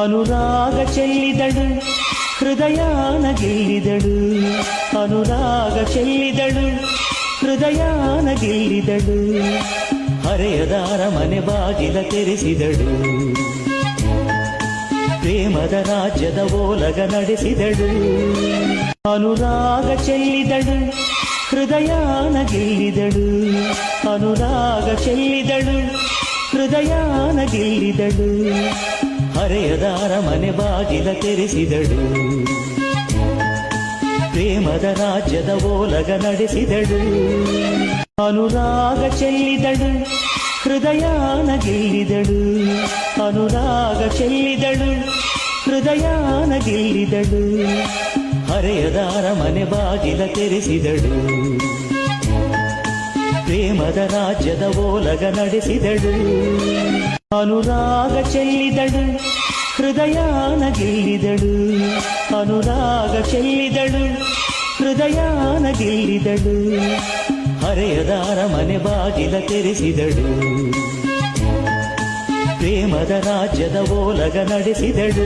ಅನುರಾಗ ಚೆಲ್ಲಿದಳು ಹೃದಯಾನ ಗೆಲ್ಲಿದಳು, ಅನುರಾಗ ಚೆಲ್ಲಿದಳು ಹೃದಯಾನ ಗೆಲ್ಲಿದಳು, ಹರೆಯದಾರ ಮನೆ ಬಾಗಿಲ ತೆರೆಸಿದಳು, ಪ್ರೇಮದ ರಾಜ್ಯದ ಓಲಗ ನಡೆಸಿದಳು. ಅನುರಾಗ ಚೆಲ್ಲಿದಳು ಹೃದಯಾನ ಗೆಲ್ಲಿದಳು, ಅನುರಾಗ ಚೆಲ್ಲಿದಳು ಹೃದಯಾನ ಗೆಲ್ಲಿದಳು, ಹರೆಯದಾರ ಮನೆ ಬಾಗಿಲ ತೆರೆಸಿದಳು, ಪ್ರೇಮದ ರಾಜ್ಯದ ಓಲಗ ನಡೆಸಿದಳು. ಅನುರಾಗ ಚೆಲ್ಲಿದಳು ಹೃದಯಾನ ಗೆಲ್ಲಿದಳು, ಅನುರಾಗ ಚೆಲ್ಲಿದಳು ಹೃದಯಾನ ಗೆಲ್ಲಿದಳು, ಹರೆಯದಾರ ಮನೆ ಬಾಗಿಲ ತೆರೆಸಿದಳು, ಪ್ರೇಮದ ರಾಜ್ಯದ ಓಲಗ ನಡೆಸಿದಳು. ಅನುರಾಗ ಚೆಲ್ಲಿದಳು ಹೃದಯಾನ ಗೆಲ್ಲಿದಳು, ಅನುರಾಗ ಚೆಲ್ಲಿದಳು ಹೃದಯಾನ ಗೆಲ್ಲಿದಳು, ಹರೆಯದಾರ ಮನೆ ಬಾಗಿಲ ತೆರೆಸಿದಳು, ಪ್ರೇಮದ ರಾಜ್ಯದ ಓಲಗ ನಡೆಸಿದಳು.